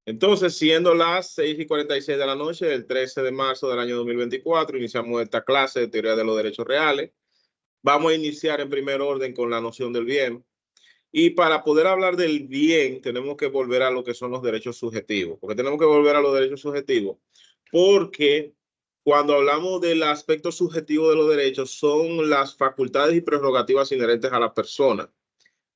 Entonces, siendo las 6:46 de la noche del 13 de marzo del año 2024, iniciamos esta clase de teoría de los derechos reales. Vamos a iniciar en primer orden con la noción del bien. Y para poder hablar del bien, tenemos que volver a lo que son los derechos subjetivos. ¿Por qué tenemos que volver a los derechos subjetivos? Porque cuando hablamos del aspecto subjetivo de los derechos, son las facultades y prerrogativas inherentes a la persona.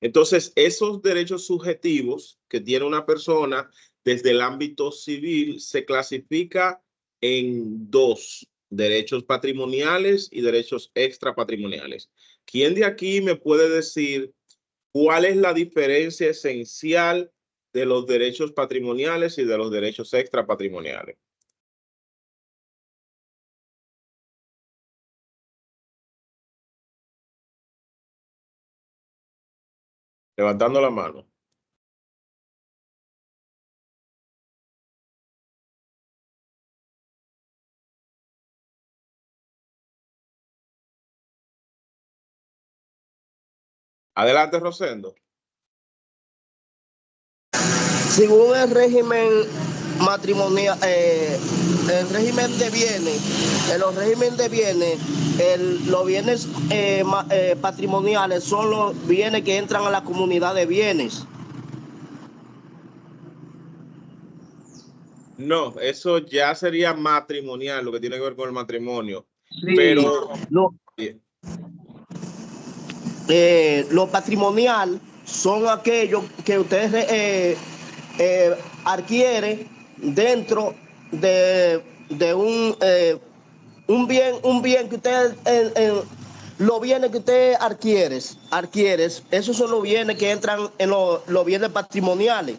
Entonces, esos derechos subjetivos que tiene una persona desde el ámbito civil se clasifica en dos: derechos patrimoniales y derechos extrapatrimoniales. ¿Quién de aquí me puede decir cuál es la diferencia esencial de los derechos patrimoniales y de los derechos extrapatrimoniales? Levantando la mano. Adelante, Rosendo. Según el régimen matrimonial, el régimen de bienes, en los regímenes de bienes, los bienes patrimoniales son los bienes que entran a la comunidad de bienes. No, eso ya sería matrimonial, lo que tiene que ver con el matrimonio. Sí, pero lo patrimonial son aquellos que ustedes adquieren dentro de un bien que usted los bienes que usted adquiere, esos son los bienes que entran en los bienes patrimoniales,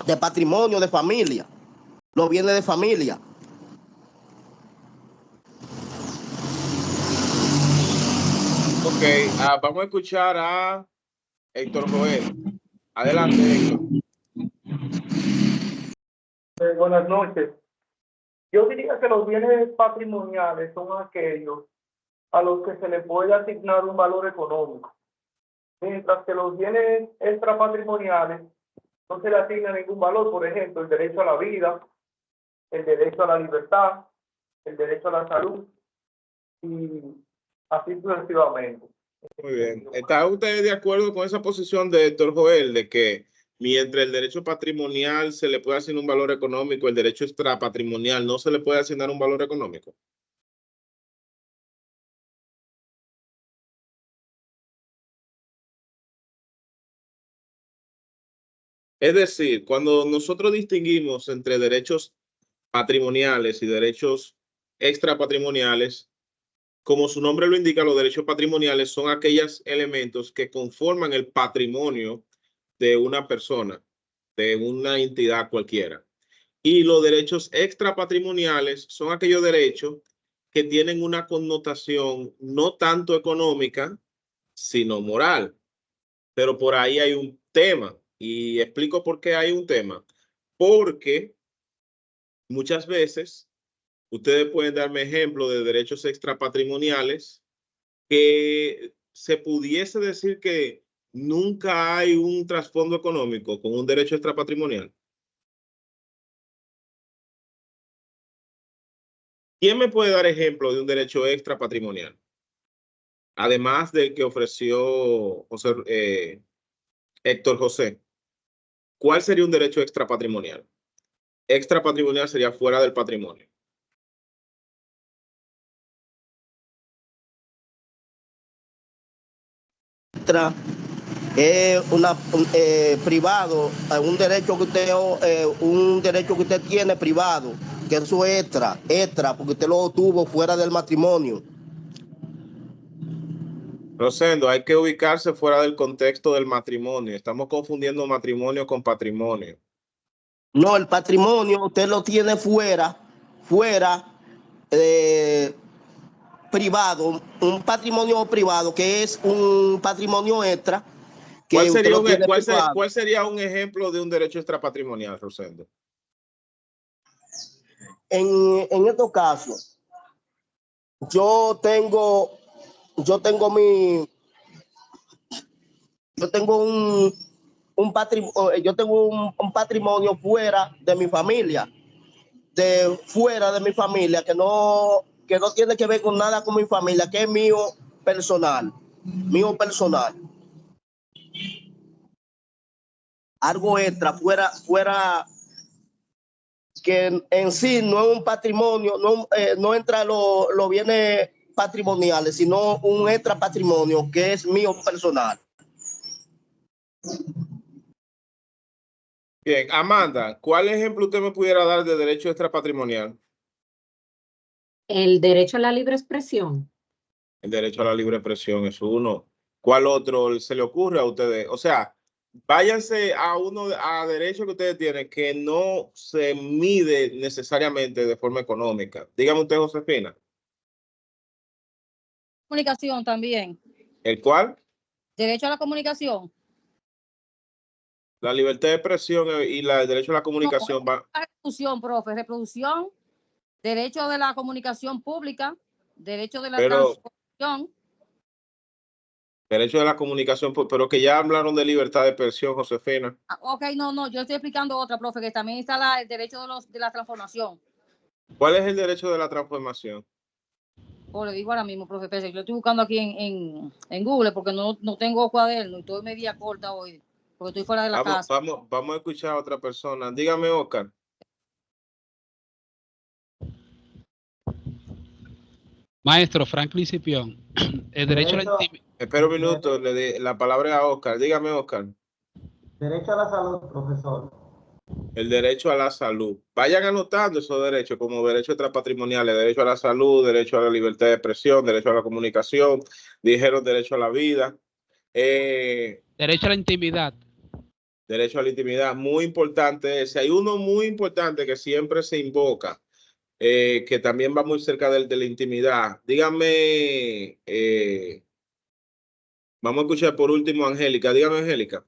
de patrimonio, de familia, los bienes de familia. Ok, vamos a escuchar a Héctor Joel. Adelante, Héctor. Buenas noches. Yo diría que los bienes patrimoniales son aquellos a los que se le puede asignar un valor económico, mientras que los bienes extrapatrimoniales no se le asigna ningún valor. Por ejemplo, el derecho a la vida, el derecho a la libertad, el derecho a la salud y así sucesivamente. Muy bien. ¿Está usted de acuerdo con esa posición de Héctor Joel de que mientras el derecho patrimonial se le puede asignar un valor económico, el derecho extrapatrimonial no se le puede asignar un valor económico? Es decir, cuando nosotros distinguimos entre derechos patrimoniales y derechos extrapatrimoniales, como su nombre lo indica, los derechos patrimoniales son aquellos elementos que conforman el patrimonio de una persona, de una entidad cualquiera. Y los derechos extrapatrimoniales son aquellos derechos que tienen una connotación no tanto económica, sino moral. Pero por ahí hay un tema, y explico por qué hay un tema. Porque muchas veces ustedes pueden darme ejemplos de derechos extrapatrimoniales que se pudiese decir que nunca hay un trasfondo económico con un derecho extrapatrimonial. ¿Quién me puede dar ejemplo de un derecho extrapatrimonial? Además del que ofreció Héctor José. ¿Cuál sería un derecho extrapatrimonial? Extrapatrimonial sería fuera del patrimonio. Privado, un derecho que usted tiene privado, que eso es extra, porque usted lo obtuvo fuera del matrimonio. Rosendo, hay que ubicarse fuera del contexto del matrimonio. Estamos confundiendo matrimonio con patrimonio. No, el patrimonio usted lo tiene fuera, privado, un patrimonio privado que es un patrimonio extra. ¿Cuál sería un ejemplo de un derecho extrapatrimonial, Rosendo? En estos casos, yo tengo yo tengo un patrimonio fuera de mi familia, que no tiene que ver con nada con mi familia, que es mío personal. Algo extra, fuera que en sí no es un patrimonio, no entra los bienes patrimoniales, sino un extra patrimonio que es mío personal. Bien, Amanda, ¿cuál ejemplo usted me pudiera dar de derecho extrapatrimonial? El derecho a la libre expresión. El derecho a la libre expresión es uno. ¿Cuál otro se le ocurre a ustedes? O sea, váyanse a derechos que ustedes tienen que no se mide necesariamente de forma económica. Dígame usted, Josefina. Comunicación también. ¿El cuál? Derecho a la comunicación. La libertad de expresión y el derecho a la comunicación va. Reproducción, profe, reproducción, derecho de la comunicación pública, derecho de la transformación. Derecho de la comunicación, pero que ya hablaron de libertad de expresión, Josefina. Ok, no, yo estoy explicando otra, profe, que también está el derecho de la transformación. ¿Cuál es el derecho de la transformación? O le digo ahora mismo, profe, pero yo estoy buscando aquí en Google porque no tengo cuaderno y estoy media corta hoy, porque estoy fuera de la casa. Vamos a escuchar a otra persona. Dígame, Oscar. Maestro Franklin Cipión, el derecho a la intimidad. Espera un minuto, le di la palabra a Oscar. Dígame, Oscar. Derecho a la salud, profesor. El derecho a la salud. Vayan anotando esos derechos como derechos extrapatrimoniales, derecho a la salud, derecho a la libertad de expresión, derecho a la comunicación, dijeron derecho a la vida. Derecho a la intimidad. Derecho a la intimidad, muy importante ese. Hay uno muy importante que siempre se invoca, que también va muy cerca de la intimidad. Dígame, vamos a escuchar por último a Angélica. Dígame, Angélica.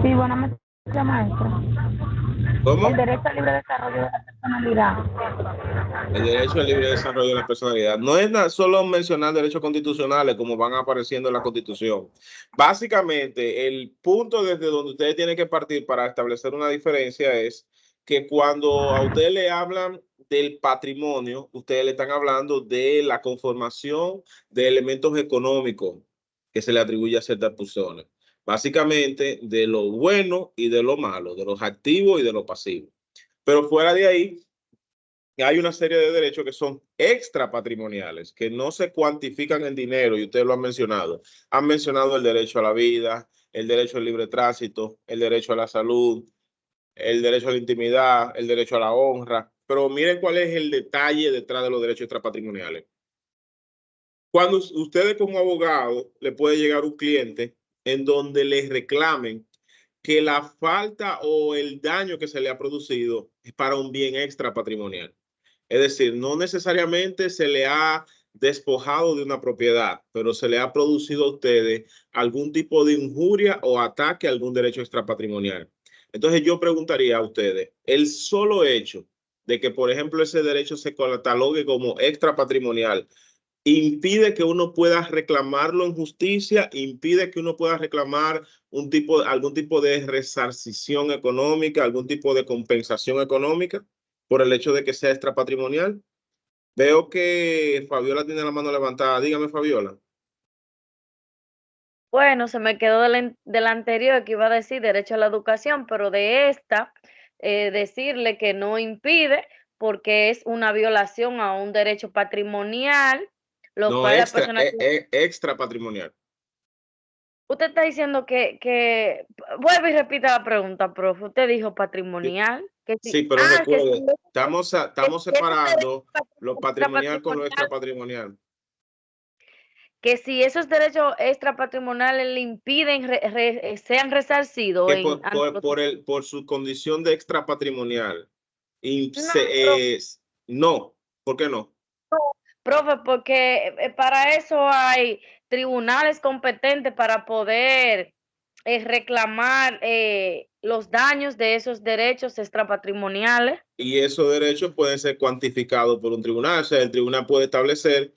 Sí, buenas noches, maestra. ¿Cómo? El derecho al libre desarrollo de la personalidad. El derecho al libre desarrollo de la personalidad. No es solo mencionar derechos constitucionales como van apareciendo en la Constitución. Básicamente, el punto desde donde ustedes tienen que partir para establecer una diferencia es que cuando a ustedes le hablan del patrimonio, ustedes le están hablando de la conformación de elementos económicos que se le atribuye a ciertas personas. Básicamente, de lo bueno y de lo malo, de los activos y de los pasivos. Pero fuera de ahí, hay una serie de derechos que son extrapatrimoniales, que no se cuantifican en dinero, y ustedes lo han mencionado. Han mencionado el derecho a la vida, el derecho al libre tránsito, el derecho a la salud, el derecho a la intimidad, el derecho a la honra. Pero miren cuál es el detalle detrás de los derechos extrapatrimoniales. Cuando ustedes como abogado le puede llegar un cliente en donde les reclamen que la falta o el daño que se le ha producido es para un bien extrapatrimonial. Es decir, no necesariamente se le ha despojado de una propiedad, pero se le ha producido a ustedes algún tipo de injuria o ataque a algún derecho extrapatrimonial. Entonces yo preguntaría a ustedes, el solo hecho de que, por ejemplo, ese derecho se catalogue como extrapatrimonial, impide que uno pueda reclamarlo en justicia, impide que uno pueda reclamar algún tipo de resarcición económica, algún tipo de compensación económica por el hecho de que sea extrapatrimonial. Veo que Fabiola tiene la mano levantada. Dígame, Fabiola. Bueno, se me quedó de la anterior que iba a decir derecho a la educación, pero de esta, decirle que no impide porque es una violación a un derecho patrimonial, lo No, cual la persona... extrapatrimonial. Usted está diciendo vuelve y repita la pregunta, profe. Usted dijo patrimonial. Sí, pero recuerde, estamos que separando lo patrimonial con lo extrapatrimonial. Que si esos derechos extrapatrimoniales le impiden sean resarcidos Que por su condición de extrapatrimonial. No, ¿por qué no? Profe, porque para eso hay tribunales competentes para poder reclamar los daños de esos derechos extrapatrimoniales. Y esos derechos pueden ser cuantificados por un tribunal. O sea, el tribunal puede establecer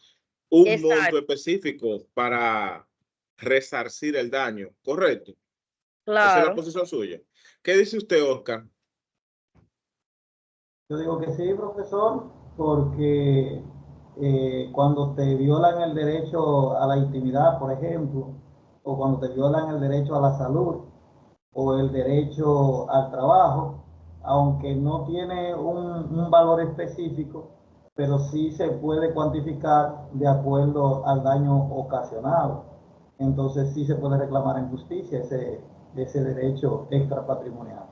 un monto específico para resarcir el daño, ¿correcto? Esa es la Claro. posición suya. ¿Qué dice usted, Oscar? Yo digo que sí, profesor, porque cuando te violan el derecho a la intimidad, por ejemplo, o cuando te violan el derecho a la salud o el derecho al trabajo, aunque no tiene un valor específico, pero sí se puede cuantificar de acuerdo al daño ocasionado. Entonces sí se puede reclamar en justicia ese derecho extrapatrimonial.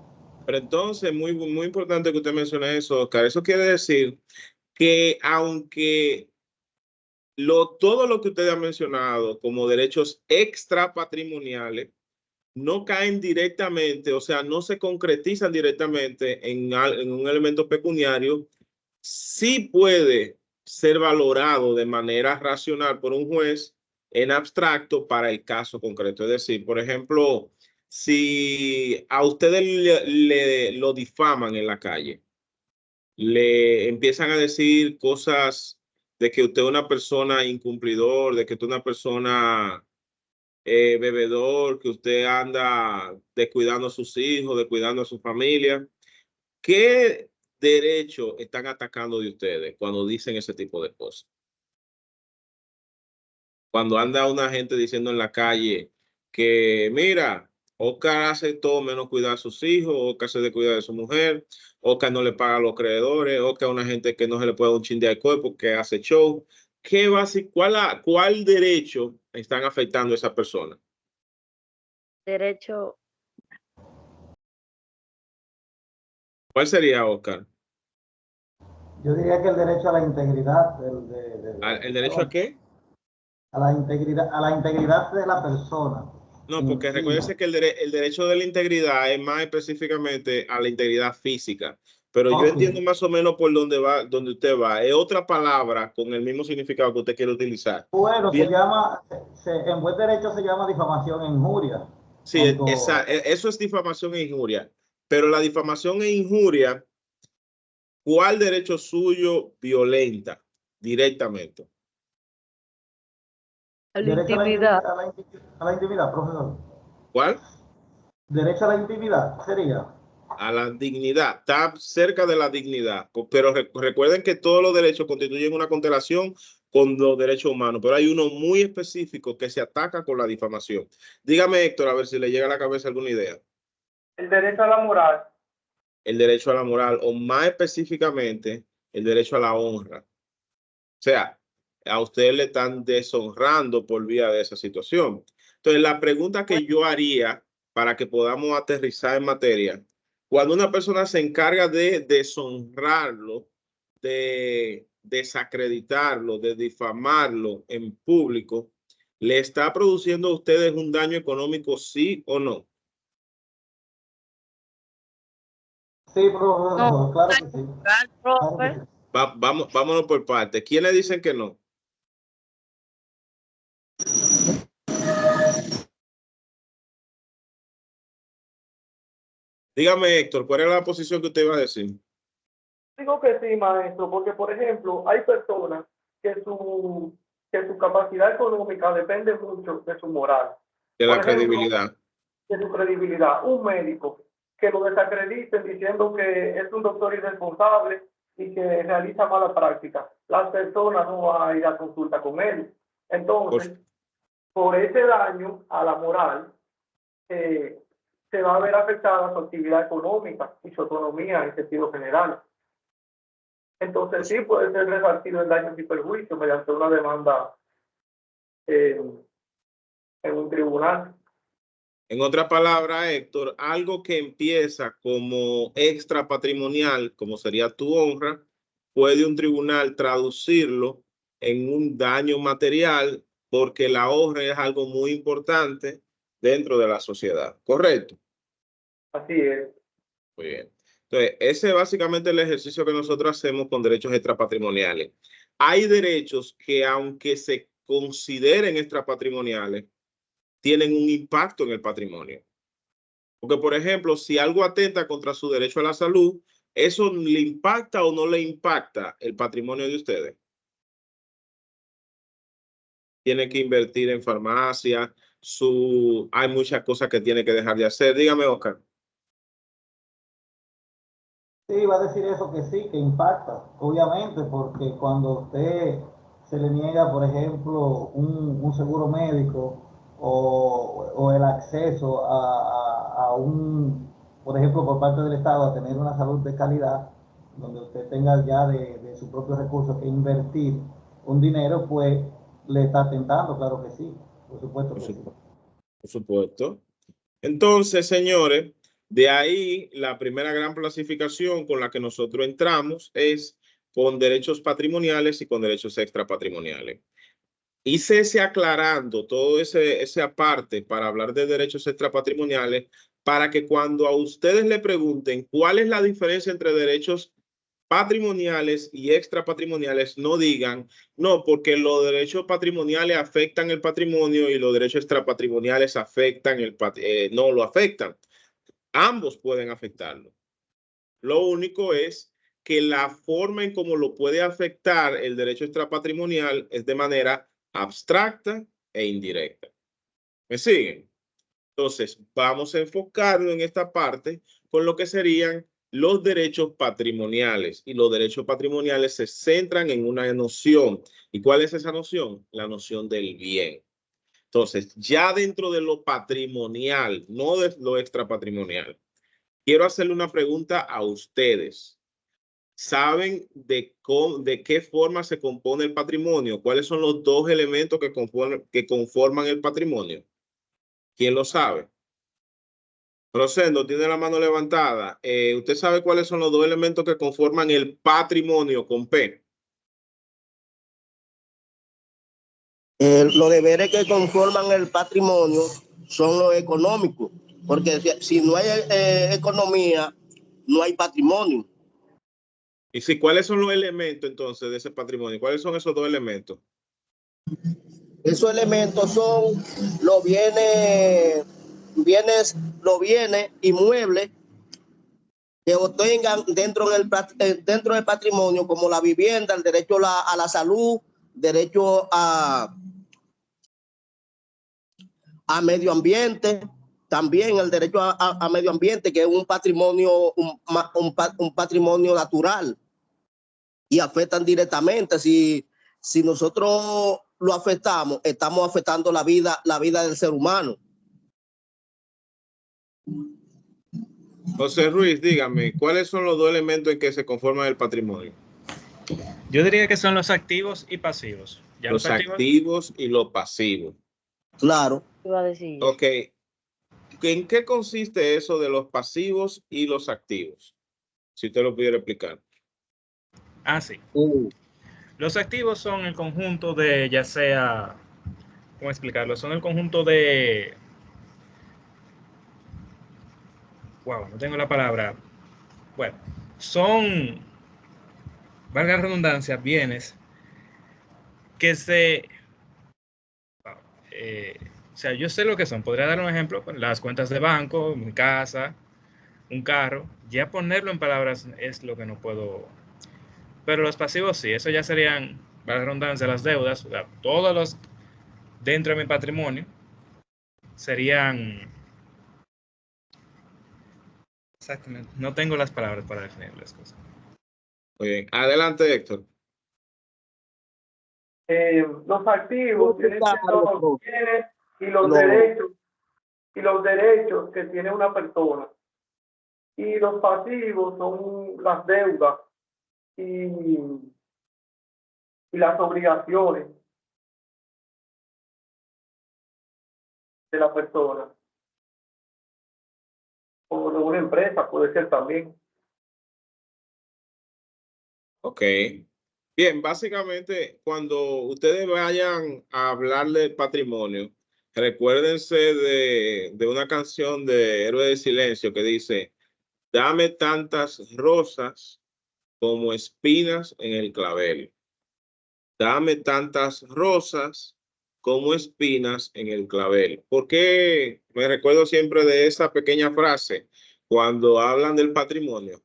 Pero entonces, muy importante que usted mencione eso, Oscar. Eso quiere decir que aunque todo lo que usted ha mencionado como derechos extrapatrimoniales no caen directamente, o sea, no se concretizan directamente en un elemento pecuniario, sí puede ser valorado de manera racional por un juez en abstracto para el caso concreto. Es decir, por ejemplo, si a ustedes lo difaman en la calle, le empiezan a decir cosas de que usted es una persona incumplidor, de que usted es una persona bebedor, que usted anda descuidando a sus hijos, descuidando a su familia. ¿Qué derecho están atacando de ustedes cuando dicen ese tipo de cosas? Cuando anda una gente diciendo en la calle que, mira, Oscar hace todo menos cuidar a sus hijos, Oscar se descuida de su mujer, Oscar no le paga a los acreedores, Oscar es una gente que no se le puede dar un chin de alcohol porque hace show. ¿Cuál derecho están afectando a esa persona? Derecho. ¿Cuál sería, Oscar? Yo diría que el derecho a la integridad ¿El derecho a qué? a la integridad de la persona. No, en porque sí. recuérdese que el derecho de la integridad es más específicamente a la integridad física. Pero yo Ok. entiendo más o menos por dónde va, donde usted va. Es otra palabra con el mismo significado que usted quiere utilizar. Bueno, Bien, en buen derecho se llama difamación e injuria. sí, Cuando, eso es difamación e injuria. Pero la difamación e injuria, ¿cuál derecho suyo violenta directamente? A la derecho intimidad. a la intimidad, profesor. ¿Cuál? Derecho a la intimidad sería. A la dignidad, está cerca de la dignidad, pero recuerden que todos los derechos constituyen una constelación con los derechos humanos, pero hay uno muy específico que se ataca con la difamación. Dígame, Héctor, a ver si le llega a la cabeza alguna idea. El derecho a la moral. El derecho a la moral, o más específicamente, el derecho a la honra. O sea, a usted le están deshonrando por vía de esa situación. Entonces, la pregunta que yo haría para que podamos aterrizar en materia, cuando una persona se encarga de deshonrarlo, de desacreditarlo, de difamarlo en público, ¿le está produciendo a ustedes un daño económico, sí o no? Sí, profesor, No, claro que sí. Claro que profe. sí. Vámonos por partes. ¿Quiénes dicen que no? Dígame, Héctor, ¿cuál era la posición que usted iba a decir? Digo que sí, maestro, porque por ejemplo, hay personas que su capacidad económica depende mucho de su moral. De Por la ejemplo, credibilidad. de su credibilidad. Un médico que lo desacrediten diciendo que es un doctor irresponsable y que realiza mala práctica. Las personas no van a ir a consulta con él. Entonces, por ese daño a la moral, se va a ver afectada su actividad económica y su autonomía en sentido general. Entonces sí puede ser resarcido el daño y perjuicio mediante una demanda en un tribunal. En otra palabra, Héctor, algo que empieza como extra patrimonial, como sería tu honra, puede un tribunal traducirlo en un daño material porque la honra es algo muy importante dentro de la sociedad. ¿Correcto? Así es. Muy bien. Entonces, ese es básicamente el ejercicio que nosotros hacemos con derechos extrapatrimoniales. Hay derechos que, aunque se consideren extrapatrimoniales, tienen un impacto en el patrimonio. Porque, por ejemplo, si algo atenta contra su derecho a la salud, ¿eso le impacta o no le impacta el patrimonio de ustedes? Tiene que invertir en farmacia, hay muchas cosas que tiene que dejar de hacer. Dígame, Oscar. Sí, va a decir eso que sí, que impacta, obviamente, porque cuando usted se le niega, por ejemplo, un seguro médico o el acceso a un, por ejemplo, por parte del Estado, a tener una salud de calidad, donde usted tenga ya de sus propios recursos que invertir un dinero, pues le está tentando, claro que sí, por supuesto que sí. Por supuesto. Entonces, señores, de ahí la primera gran clasificación con la que nosotros entramos es con derechos patrimoniales y con derechos extrapatrimoniales. Hice ese aclarando todo ese aparte para hablar de derechos extrapatrimoniales para que cuando a ustedes le pregunten cuál es la diferencia entre derechos patrimoniales y extrapatrimoniales, no digan, no, porque los derechos patrimoniales afectan el patrimonio y los derechos extrapatrimoniales afectan no lo afectan. Ambos pueden afectarlo. Lo único es que la forma en cómo lo puede afectar el derecho extrapatrimonial es de manera abstracta e indirecta. ¿Me siguen? Entonces, vamos a enfocarnos en esta parte con lo que serían los derechos patrimoniales. Y los derechos patrimoniales se centran en una noción. ¿Y cuál es esa noción? La noción del bien. Entonces, ya dentro de lo patrimonial, no de lo extrapatrimonial, quiero hacerle una pregunta a ustedes. ¿Saben de qué forma se compone el patrimonio? ¿Cuáles son los dos elementos que conforman el patrimonio? ¿Quién lo sabe? Rosendo tiene la mano levantada. ¿Usted sabe cuáles son los dos elementos que conforman el patrimonio con P? Los deberes que conforman el patrimonio son los económicos, porque si no hay economía, no hay patrimonio. Y si, ¿cuáles son los elementos entonces de ese patrimonio? ¿Cuáles son esos dos elementos? Esos elementos son los bienes inmuebles que obtengan dentro del patrimonio, como la vivienda, el derecho a la salud, derecho a medio ambiente, también el derecho a medio ambiente, que es un patrimonio, un patrimonio natural, y afectan directamente. Si nosotros lo afectamos, estamos afectando la vida del ser humano. José Ruiz, dígame, ¿cuáles son los dos elementos en que se conforma el patrimonio? Yo diría que son los activos y pasivos. ¿Ya los activos y los pasivos? Claro. Iba a decir. Ok. ¿En qué consiste eso de los pasivos y los activos? Si usted lo pudiera explicar. Ah, sí. Los activos son el conjunto de, ya sea, ¿cómo explicarlo? Son el conjunto de... Wow, no tengo la palabra. Bueno, son, valga la redundancia, bienes que o sea, yo sé lo que son. Podría dar un ejemplo con las cuentas de banco, mi casa, un carro. Ya ponerlo en palabras es lo que no puedo. Pero los pasivos sí, eso ya serían, valga la redundancia, las deudas. O sea, todos los dentro de mi patrimonio serían... Exactamente. No tengo las palabras para definir las cosas. Muy bien. Adelante, Héctor. Los activos tienen los bienes y los derechos que tiene una persona. Y los pasivos son las deudas y las obligaciones de la persona. O de una empresa puede ser también. Ok. Bien, básicamente, cuando ustedes vayan a hablar del patrimonio, recuérdense de una canción de Héroe de Silencio que dice, dame tantas rosas como espinas en el clavel. Dame tantas rosas como espinas en el clavel. ¿Por qué me recuerdo siempre de esa pequeña frase cuando hablan del patrimonio?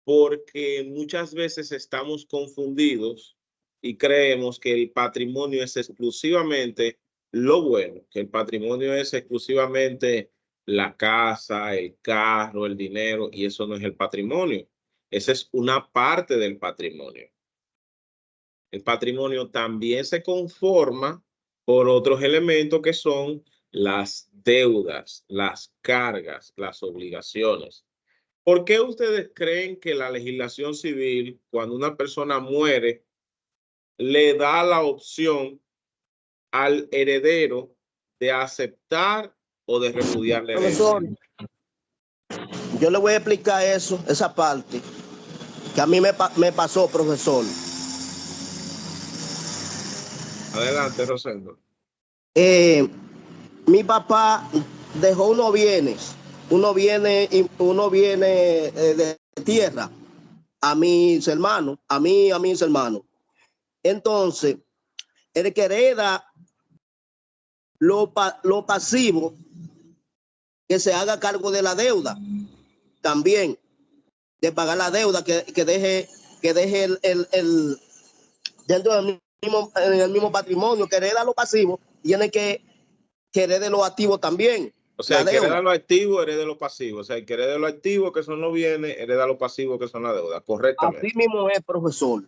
Porque muchas veces estamos confundidos y creemos que el patrimonio es exclusivamente lo bueno, que el patrimonio es exclusivamente la casa, el carro, el dinero, y eso no es el patrimonio. Esa es una parte del patrimonio. El patrimonio también se conforma por otros elementos que son las deudas, las cargas, las obligaciones. ¿Por qué ustedes creen que la legislación civil, cuando una persona muere, le da la opción al heredero de aceptar o de repudiar la Profesor, herencia? yo le voy a explicar eso, esa parte, que a mí me pasó, profesor. Adelante, Rosendo. Mi papá dejó unos bienes de tierra a mis hermanos, a mis hermanos. Entonces, el que hereda lo pasivo, que se haga cargo de la deuda, también, de pagar la deuda, que deje dentro del en el mismo patrimonio, que hereda lo pasivo, tiene que herede lo activo también. O sea, la el que hereda deuda. lo activo, hereda lo pasivo. O sea, el que hereda lo activo, que son los bienes, hereda lo pasivo, que son la deuda. Correctamente. Así mismo es, profesor.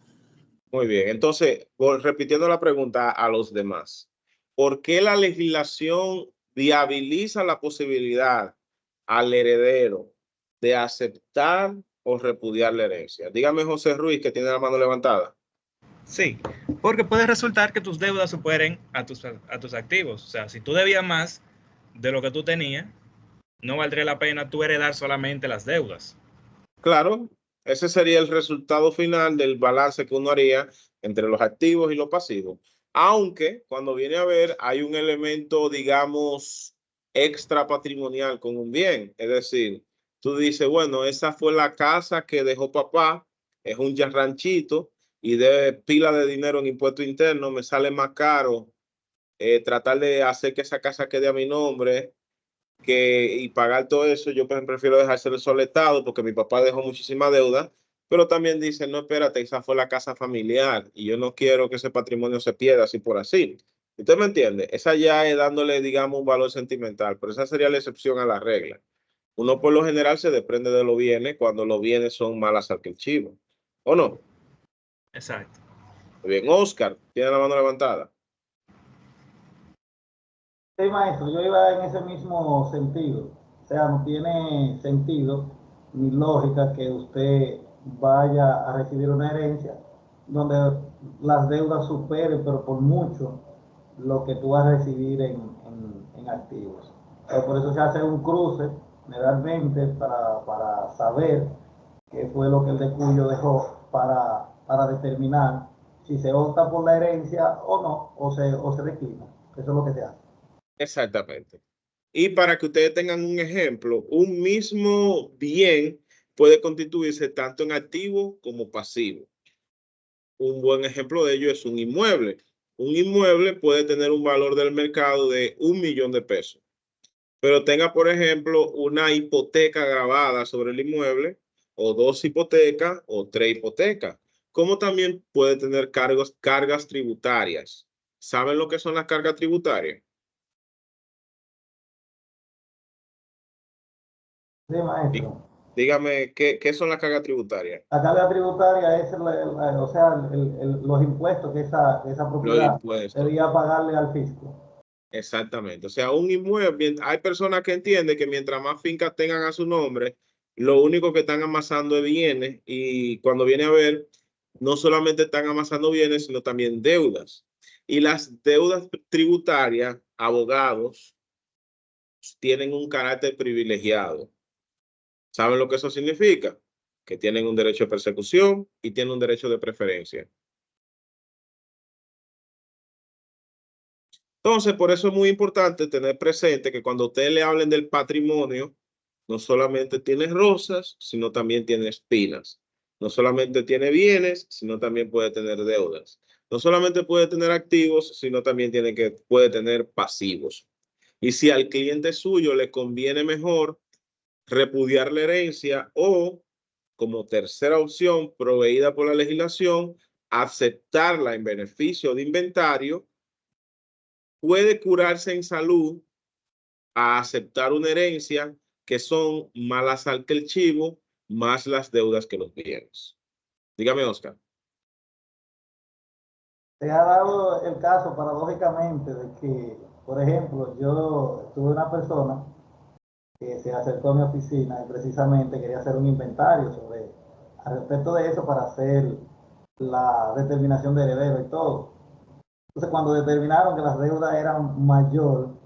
Muy bien. Entonces, repitiendo la pregunta a los demás. ¿Por qué la legislación viabiliza la posibilidad al heredero de aceptar o repudiar la herencia? Dígame, José Ruiz, que tiene la mano levantada. Sí, porque puede resultar que tus deudas superen a tus activos. O sea, si tú debías más de lo que tú tenías, no valdría la pena tú heredar solamente las deudas. Claro, ese sería el resultado final del balance que uno haría entre los activos y los pasivos. Aunque cuando viene a ver hay un elemento, digamos, extra patrimonial con un bien. Es decir, tú dices, bueno, esa fue la casa que dejó papá, es un ya ranchito y de pila de dinero en impuesto interno, me sale más caro tratar de hacer que esa casa quede a mi nombre y pagar todo eso. Yo prefiero dejárselo soletado porque mi papá dejó muchísima deuda, pero también dice, no, espérate, esa fue la casa familiar y yo no quiero que ese patrimonio se pierda así por así. ¿Usted me entiende? Esa ya es dándole, digamos, un valor sentimental, pero esa sería la excepción a la regla. Uno por lo general se desprende de los bienes cuando los bienes son malas al que el chivo. ¿O no? Exacto. Muy bien, Oscar, tiene la mano levantada. Sí, maestro, yo iba en ese mismo sentido. O sea, no tiene sentido ni lógica que usted vaya a recibir una herencia donde las deudas superen, pero por mucho, lo que tú vas a recibir en activos. Por eso se hace un cruce, generalmente, para saber qué fue lo que el de Cuyo dejó para determinar si se opta por la herencia o no, o se declina. Eso es lo que se hace. Exactamente. Y para que ustedes tengan un ejemplo, un mismo bien puede constituirse tanto en activo como pasivo. Un buen ejemplo de ello es un inmueble. Un inmueble puede tener un valor del mercado de 1.000.000 de pesos, pero tenga, por ejemplo, una hipoteca grabada sobre el inmueble, o 2 hipotecas, o 3 hipotecas, como también puede tener cargas tributarias. ¿Saben lo que son las cargas tributarias? Sí, maestro. Dígame, ¿qué son las cargas tributarias? La carga tributaria es o sea, los impuestos que esa Los propiedad impuestos. debía pagarle al fisco. Exactamente. O sea, un inmueble, hay personas que entienden que mientras más fincas tengan a su nombre, lo único que están amasando es bienes, y cuando viene a ver, no solamente están amasando bienes, sino también deudas. Y las deudas tributarias, abogados, tienen un carácter privilegiado. ¿Saben lo que eso significa? Que tienen un derecho de persecución y tienen un derecho de preferencia. Entonces, por eso es muy importante tener presente que cuando ustedes le hablen del patrimonio, no solamente tiene rosas, sino también tiene espinas. No solamente tiene bienes, sino también puede tener deudas. No solamente puede tener activos, sino también puede tener pasivos. Y si al cliente suyo le conviene mejor repudiar la herencia o, como tercera opción proveída por la legislación, aceptarla en beneficio de inventario, puede curarse en salud a aceptar una herencia que son más la sal que el chivo, más las deudas que los bienes. Dígame, Oscar. Se ha dado el caso, paradójicamente, de que, por ejemplo, yo tuve una persona que se acercó a mi oficina y precisamente quería hacer un inventario al respecto de eso para hacer la determinación de heredero y todo. Entonces, cuando determinaron que las deudas eran mayor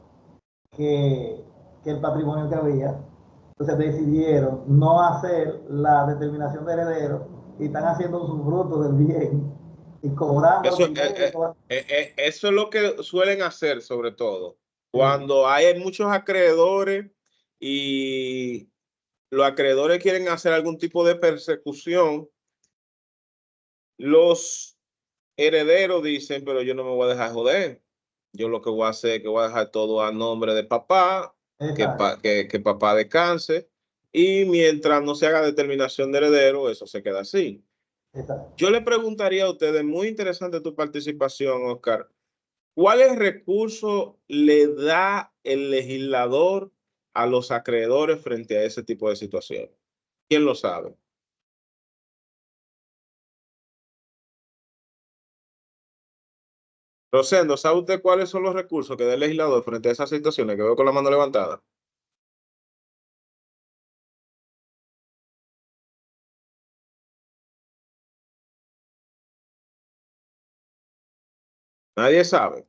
que el patrimonio que había, entonces decidieron no hacer la determinación de heredero y están haciendo un subfruto del bien y cobrando Eso, dinero. eso es lo que suelen hacer, sobre todo, cuando hay muchos acreedores y los acreedores quieren hacer algún tipo de persecución. Los herederos dicen, pero yo no me voy a dejar joder. Yo lo que voy a hacer es que voy a dejar todo a nombre de papá, que papá descanse, y mientras no se haga determinación de heredero, eso se queda así. Exacto. Yo le preguntaría a ustedes, muy interesante tu participación, Oscar, ¿cuáles recursos le da el legislador a los acreedores frente a ese tipo de situaciones? ¿Quién lo sabe? Rosendo, ¿sabe usted cuáles son los recursos que da el legislador frente a esas situaciones que veo con la mano levantada? Nadie sabe.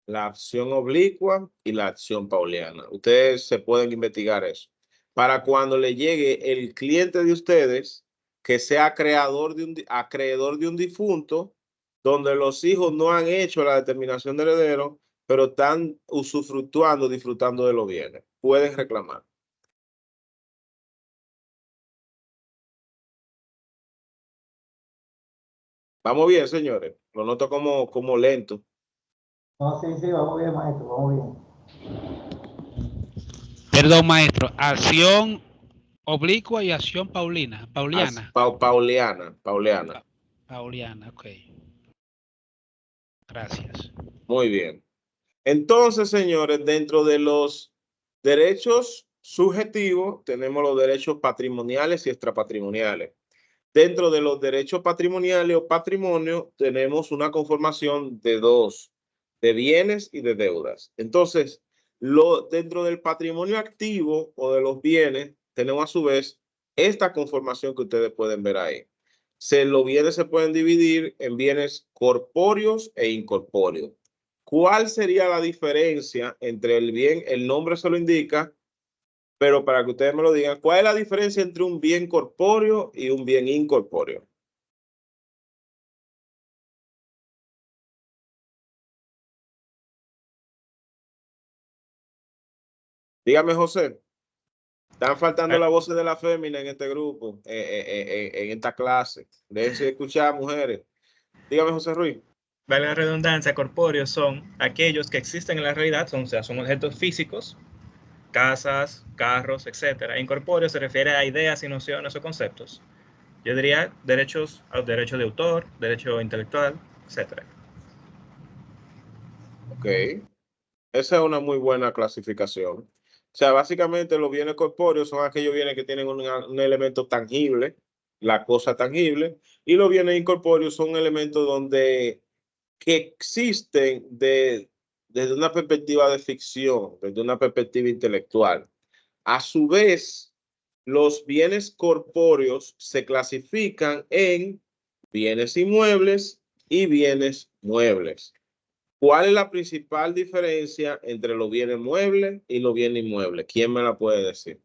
La acción oblicua y la acción pauliana. Ustedes se pueden investigar eso. Para cuando le llegue el cliente de ustedes, que sea acreedor de un difunto, donde los hijos no han hecho la determinación de heredero, pero están usufructuando, disfrutando de los bienes. Pueden reclamar. Vamos bien, señores. Lo noto como lento. No, sí, vamos bien, maestro, vamos bien. Perdón, maestro. Acción oblicua y acción pauliana. Pauliana. Pauliana, ok. Gracias. Muy bien. Entonces, señores, dentro de los derechos subjetivos tenemos los derechos patrimoniales y extrapatrimoniales. Dentro de los derechos patrimoniales o patrimonio tenemos una conformación de dos, de bienes y de deudas. Entonces, dentro del patrimonio activo o de los bienes tenemos a su vez esta conformación que ustedes pueden ver ahí. Los bienes se pueden dividir en bienes corpóreos e incorpóreos. ¿Cuál sería la diferencia entre el bien? El nombre se lo indica, pero para que ustedes me lo digan, ¿cuál es la diferencia entre un bien corpóreo y un bien incorpóreo? Dígame, José. Están faltando las voces de la fémina en este grupo, en esta clase. Déjense escuchar, mujeres. Dígame, José Ruiz. Vale la redundancia, corpóreos son aquellos que existen en la realidad, o sea, son objetos físicos, casas, carros, etc. Incorpóreo se refiere a ideas y nociones o conceptos. Yo diría derechos de autor, derecho intelectual, etc. Ok. Esa es una muy buena clasificación. O sea, básicamente los bienes corpóreos son aquellos bienes que tienen un elemento tangible, la cosa tangible, y los bienes incorpóreos son elementos que existen desde una perspectiva de ficción, desde una perspectiva intelectual. A su vez, los bienes corpóreos se clasifican en bienes inmuebles y bienes muebles. ¿Cuál es la principal diferencia entre los bienes muebles y los bienes inmuebles? ¿Quién me la puede decir?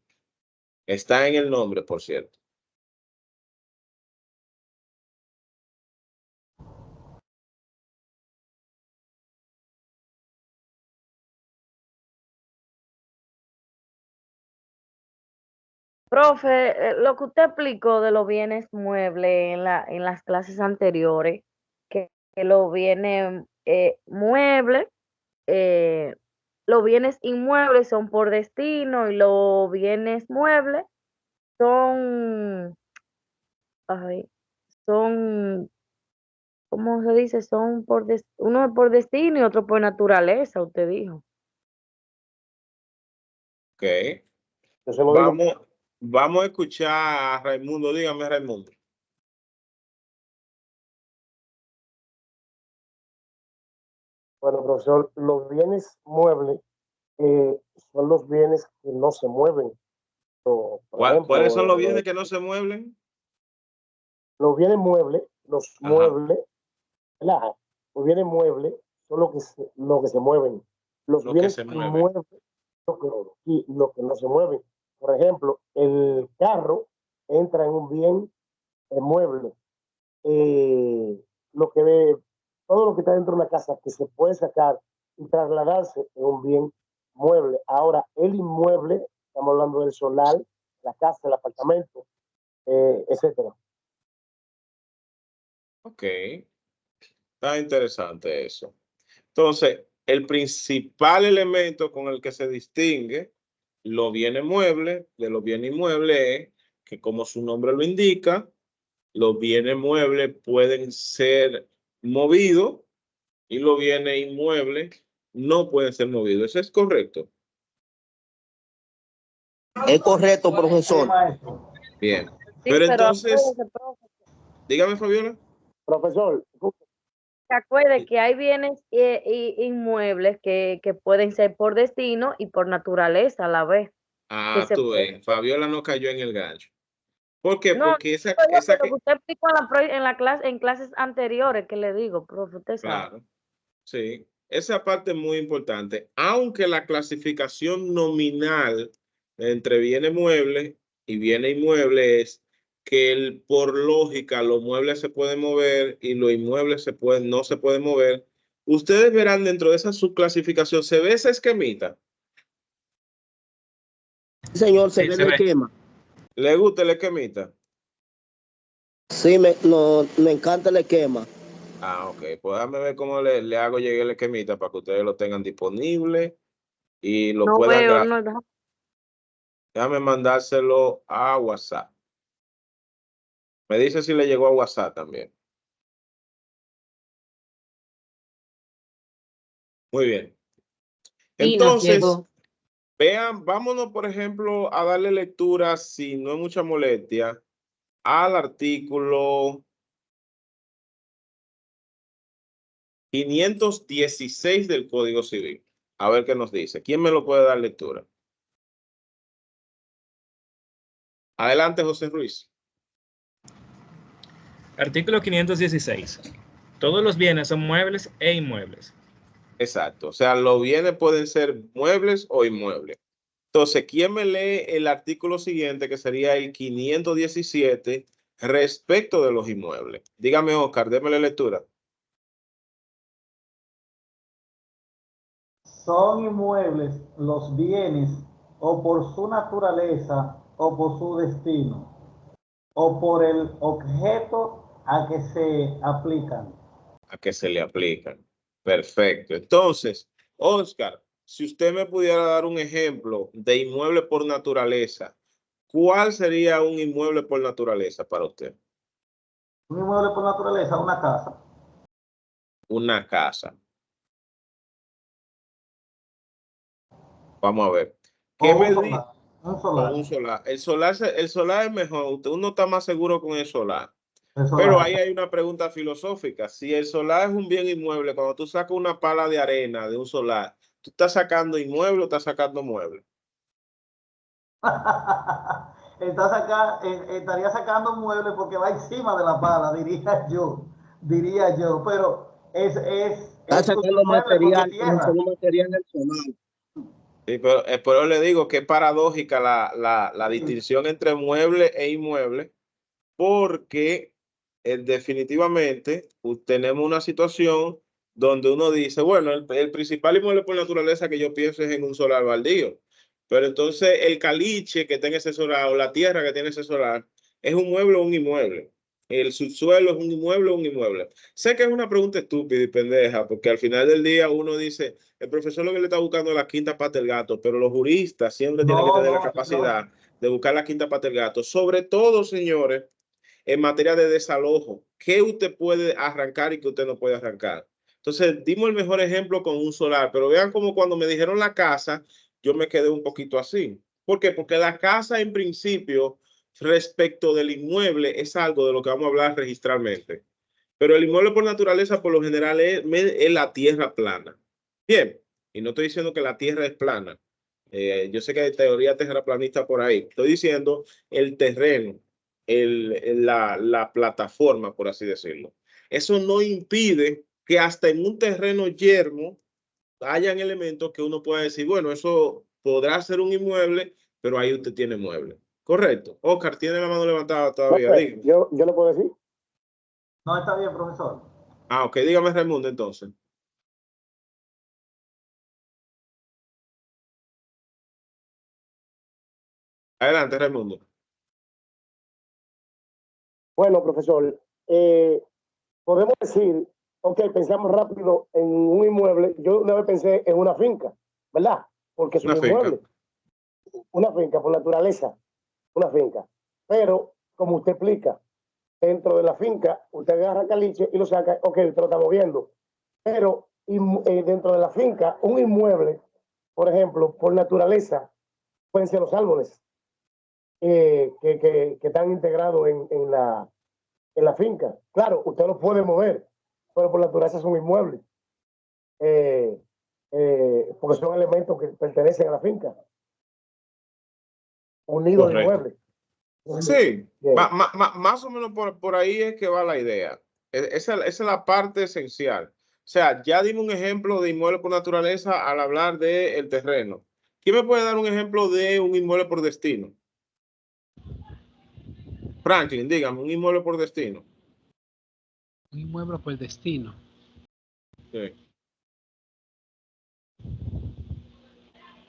Está en el nombre, por cierto. Profe, lo que usted explicó de los bienes muebles en las clases anteriores, que los bienes muebles, los bienes inmuebles son por destino y los bienes muebles son, ay, son, ¿cómo se dice? Son uno por destino y otro por naturaleza, usted dijo. Ok. Yo se lo digo. Vamos a escuchar a Raimundo. Dígame, Raimundo. Bueno, profesor, los bienes muebles son los bienes que no se mueven. ¿Cuáles son los bienes que no se mueven? Los bienes muebles, los Ajá. muebles, ¿verdad? Los bienes muebles son lo que se mueven. Los Lo bienes que se mueve. muebles, y lo que no se mueven. Por ejemplo, el carro entra en un bien mueble. Todo lo que está dentro de una casa que se puede sacar y trasladarse en un bien mueble. Ahora, el inmueble, estamos hablando del solar, la casa, el apartamento, etcétera. Ok. Está interesante eso. Entonces, el principal elemento con el que se distingue los bienes muebles de los bienes inmuebles es que, como su nombre lo indica, los bienes muebles pueden ser movidos y los bienes inmuebles no pueden ser movidos. ¿Eso es correcto? Es correcto, profesor. Maestro. Bien. Sí, Pero pero entonces, acuérdese, profe, dígame, Fabiola. Profesor, se acuerde que hay bienes inmuebles que pueden ser por destino y por naturaleza a la vez. Que se Tú puede- ves, Fabiola no cayó en el gancho. ¿Por qué? No, Porque esa lo que que... usted explicó en clases anteriores, que le digo, profe, usted sabe. Claro, sí. Esa parte es muy importante. Aunque la clasificación nominal entre bienes muebles y bienes inmuebles es que por lógica los muebles se pueden mover y los inmuebles no se pueden mover. Ustedes verán dentro de esa subclasificación, ¿se ve ese esquemita? Señor, se Sí, ve se el ve. esquema. ¿Le gusta el esquemita? Sí, me encanta el esquema. Ok. Pues déjame ver cómo le hago llegar el esquemita para que ustedes lo tengan disponible y lo No puedan veo, grabar. no, Déjame mandárselo a WhatsApp. Me dice si le llegó a WhatsApp también. Muy bien. Sí, nos Entonces, llegó. vean, vámonos, por ejemplo, a darle lectura, si no es mucha molestia, al artículo 516 del Código Civil. A ver qué nos dice. ¿Quién me lo puede dar lectura? Adelante, José Ruiz. Artículo 516. Todos los bienes son muebles e inmuebles. Exacto. O sea, los bienes pueden ser muebles o inmuebles. Entonces, ¿quién me lee el artículo siguiente, que sería el 517, respecto de los inmuebles? Dígame, Oscar, démele lectura. Son inmuebles los bienes o por su naturaleza o por su destino o por el objeto a que se aplican. A que se le aplican. Perfecto. Entonces, Oscar, si usted me pudiera dar un ejemplo de inmueble por naturaleza, ¿cuál sería un inmueble por naturaleza para usted? Un inmueble por naturaleza, una casa. Una casa. Vamos a ver. ¿Qué O me un dice? solar. Un O solar. un solar. El solar es mejor. Uno está más seguro con el solar. El Pero solar. ahí hay una pregunta filosófica. Si el solar es un bien inmueble, cuando tú sacas una pala de arena de un solar, ¿tú estás sacando inmueble o estás sacando mueble? Estaría sacando un mueble porque va encima de la pala, diría yo, pero Está es un sacando mueble porque material, tierra. material del solar. Sí, pero le digo que es paradójica la distinción entre mueble e inmueble, porque definitivamente tenemos una situación donde uno dice, bueno, el principal inmueble por naturaleza que yo pienso es en un solar baldío, pero entonces el caliche que tiene ese solar o la tierra que tiene ese solar es un mueble o un inmueble. El subsuelo es un inmueble o un inmueble. Sé que es una pregunta estúpida y pendeja, porque al final del día uno dice, el profesor lo que le está buscando es la quinta pata del gato, pero los juristas siempre tienen que No, tener la no, capacidad de buscar la quinta pata del gato. Sobre todo, señores, en materia de desalojo. ¿Qué usted puede arrancar y qué usted no puede arrancar? Entonces, dimos el mejor ejemplo con un solar, pero vean como cuando me dijeron la casa, yo me quedé un poquito así. ¿Por qué? Porque la casa en principio, respecto del inmueble, es algo de lo que vamos a hablar registralmente. Pero el inmueble por naturaleza, por lo general, es la tierra plana. Bien, y no estoy diciendo que la tierra es plana. Yo sé que hay teoría terraplanista por ahí. Estoy diciendo el terreno, la plataforma, por así decirlo. Eso no impide que hasta en un terreno yermo hayan elementos que uno pueda decir, bueno, eso podrá ser un inmueble, pero ahí usted tiene mueble. Correcto. Oscar, tiene la mano levantada todavía. Profe, yo le puedo decir. No, está bien, profesor. Ah, ok, dígame Raimundo entonces. Adelante, Raimundo. Bueno, profesor, podemos decir, ok, pensamos rápido en un inmueble. Yo una vez pensé en una finca, ¿verdad? Porque es un inmueble. Una finca por naturaleza, una finca. Pero, como usted explica, dentro de la finca, usted agarra caliche y lo saca, ok, usted lo está moviendo. Pero dentro de la finca, un inmueble, por ejemplo, por naturaleza, pueden ser los árboles que están integrados en la finca. Claro, usted los puede mover, pero por naturaleza es un inmueble. Porque son elementos que pertenecen a la finca. Unido al inmueble. Sí, más o menos por ahí es que va la idea. Esa es la parte esencial. O sea, ya dimos un ejemplo de inmueble por naturaleza al hablar del terreno. ¿Quién me puede dar un ejemplo de un inmueble por destino? Franklin, dígame, un inmueble por destino. Un inmueble por destino. Sí.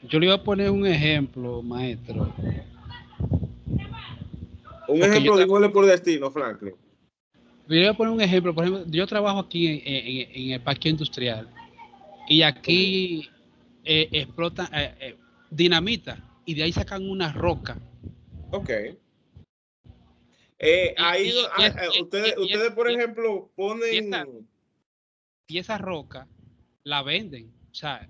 Yo le iba a poner un ejemplo, maestro. Un ejemplo de inmueble por destino, Franklin. Yo le voy a poner un ejemplo. Por ejemplo, yo trabajo aquí en el parque industrial y aquí explotan dinamita y de ahí sacan una roca. Ok. Ustedes, por ejemplo, ponen... Y esa roca la venden, o sea,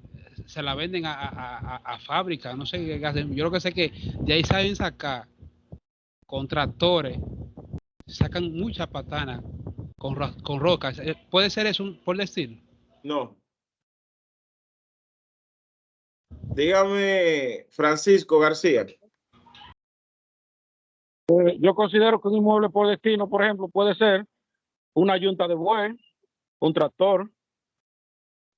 se la venden a fábrica, no sé qué hacen. Yo lo que sé que de ahí saben sacar con tractores, sacan muchas patanas con rocas. ¿Puede ser eso por destino? No. Dígame, Francisco García. Yo considero que un inmueble por destino, por ejemplo, puede ser una yunta de buey, un tractor,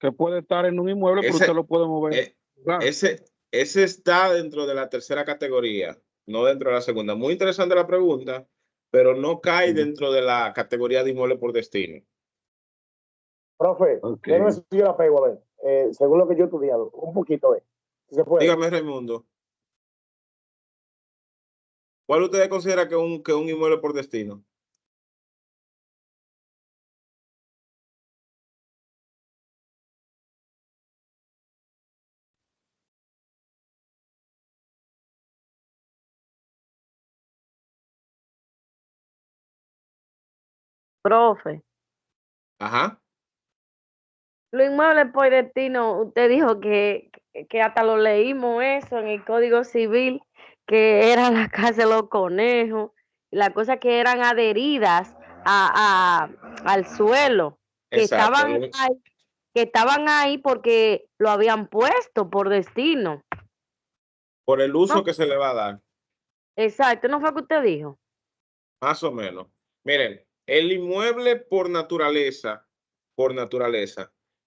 que puede estar en un inmueble, pero usted lo puede mover. Claro. Ese está dentro de la tercera categoría, no dentro de la segunda. Muy interesante la pregunta, pero no cae dentro de la categoría de inmueble por destino. Profe, yo no sé si yo la pego, a ver, según lo que yo he estudiado, un poquito, si se puede. Dígame, Raimundo. ¿Cuál usted considera que un inmueble por destino? Profe. Ajá. Los inmuebles por destino, usted dijo que hasta lo leímos eso en el Código Civil, que era la casa de los conejos, las cosas que eran adheridas al suelo, que estaban ahí porque lo habían puesto por destino. Por el uso que se le va a dar. Exacto, ¿no fue que usted dijo? Más o menos. Miren, el inmueble por naturaleza,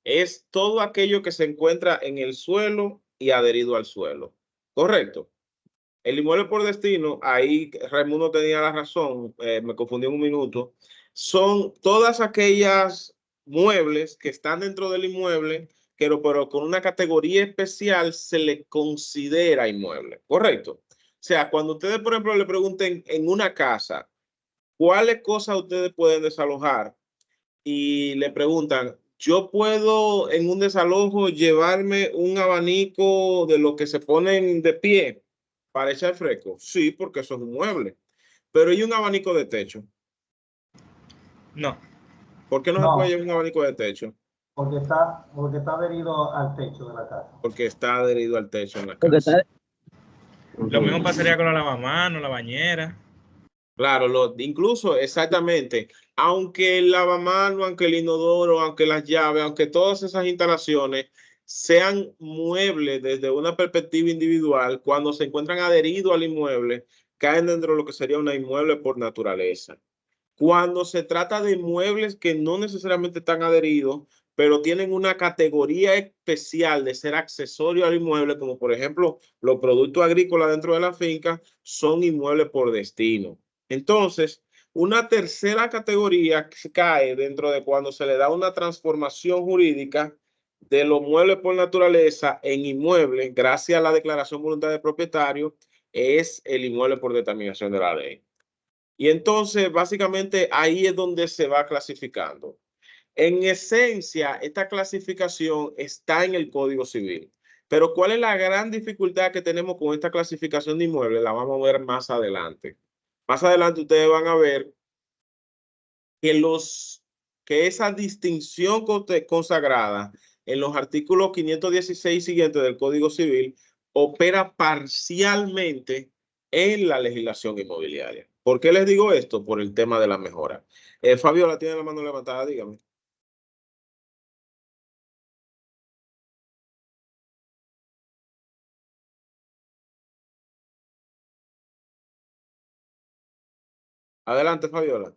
es todo aquello que se encuentra en el suelo y adherido al suelo. ¿Correcto? El inmueble por destino, ahí Raimundo tenía la razón, me confundí un minuto, son todas aquellas muebles que están dentro del inmueble, pero con una categoría especial se le considera inmueble. ¿Correcto? O sea, cuando ustedes, por ejemplo, le pregunten en una casa, ¿cuáles cosas ustedes pueden desalojar? Y le preguntan, ¿yo puedo en un desalojo llevarme un abanico de los que se ponen de pie para echar fresco? Sí, porque eso es un mueble. Pero ¿y un abanico de techo? No. ¿Por qué no se puede llevar un abanico de techo? Porque está adherido al techo de la casa. Porque está adherido al techo en la casa. Lo mismo pasaría con la lavamanos, la bañera. Claro, incluso exactamente, aunque el lavamanos, aunque el inodoro, aunque las llaves, aunque todas esas instalaciones sean muebles desde una perspectiva individual, cuando se encuentran adheridos al inmueble, caen dentro de lo que sería una inmueble por naturaleza. Cuando se trata de muebles que no necesariamente están adheridos, pero tienen una categoría especial de ser accesorio al inmueble, como por ejemplo los productos agrícolas dentro de la finca, son inmuebles por destino. Entonces, una tercera categoría que cae dentro de cuando se le da una transformación jurídica de los muebles por naturaleza en inmuebles, gracias a la declaración voluntaria de propietario, es el inmueble por determinación de la ley. Y entonces, básicamente, ahí es donde se va clasificando. En esencia, esta clasificación está en el Código Civil. Pero ¿cuál es la gran dificultad que tenemos con esta clasificación de inmuebles? La vamos a ver más adelante. Más adelante ustedes van a ver que esa distinción consagrada en los artículos 516 y siguientes del Código Civil opera parcialmente en la legislación inmobiliaria. ¿Por qué les digo esto? Por el tema de la mejora. Fabiola, tiene la mano levantada, dígame. Adelante, Fabiola.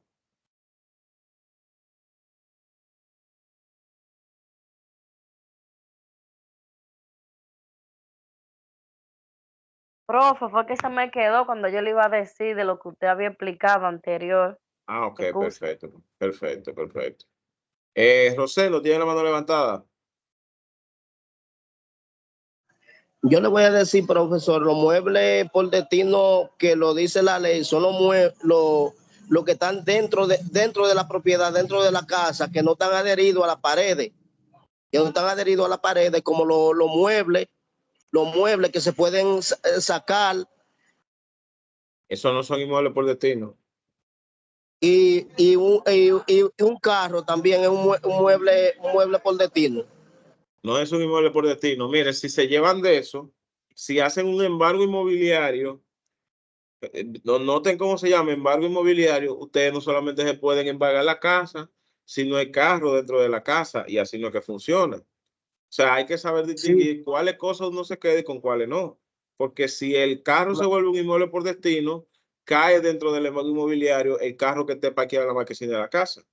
Profe, fue que se me quedó cuando yo le iba a decir de lo que usted había explicado anterior. Ah, ok, Excusa. perfecto, perfecto, perfecto. Rosendo, ¿tiene la mano levantada? Yo le voy a decir, profesor, los muebles por destino que lo dice la ley son los muebles, lo que están dentro de la propiedad, dentro de la casa, que no están adheridos a las paredes, que no están adheridos a las paredes, como los muebles que se pueden sacar. Esos no son inmuebles por destino. Y un carro también es un mueble por destino. No es un inmueble por destino. Mire, si se llevan de eso, si hacen un embargo inmobiliario, noten cómo se llama, embargo inmobiliario, ustedes no solamente se pueden embargar la casa, sino el carro dentro de la casa, y así no es que funciona. O sea, hay que saber distinguir cuáles cosas uno se quede y con cuáles no. Porque si el carro se vuelve un inmueble por destino, cae dentro del embargo inmobiliario el carro que esté parqueado en la marquesina de la casa.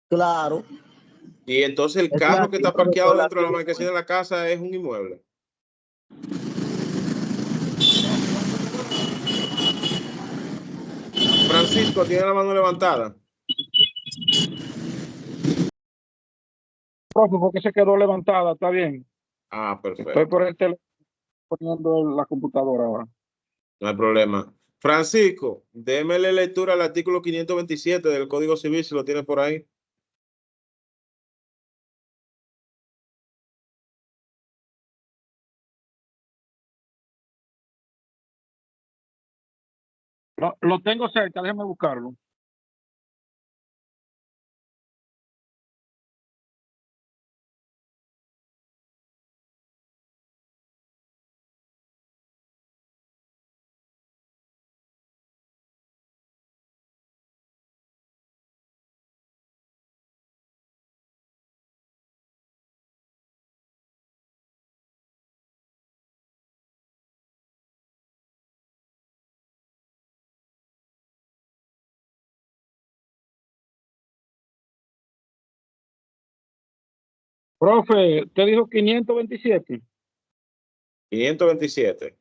Claro. Y entonces el carro que está parqueado dentro de la marquesina de la casa es un inmueble. Francisco, tiene la mano levantada. Profe, ¿por qué se quedó levantada? Está bien. Ah, perfecto. Estoy por el teléfono poniendo la computadora ahora. No hay problema. Francisco, démele lectura al artículo 527 del Código Civil, si lo tiene por ahí. Lo tengo cerca, déjeme buscarlo. Profe, ¿usted dijo 527? 527.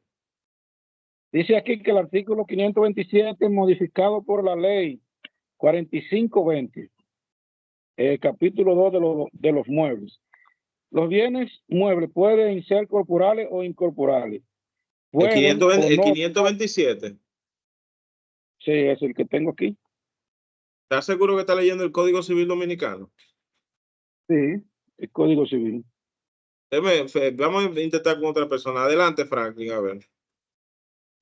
Dice aquí que el artículo 527 modificado por la ley 4520, capítulo 2 de los muebles. Los bienes muebles pueden ser corporales o incorporales. El 527. Sí, es el que tengo aquí. ¿Estás seguro que está leyendo el Código Civil Dominicano? Sí, el Código Civil. Vamos a intentar con otra persona. Adelante, Franklin, a ver.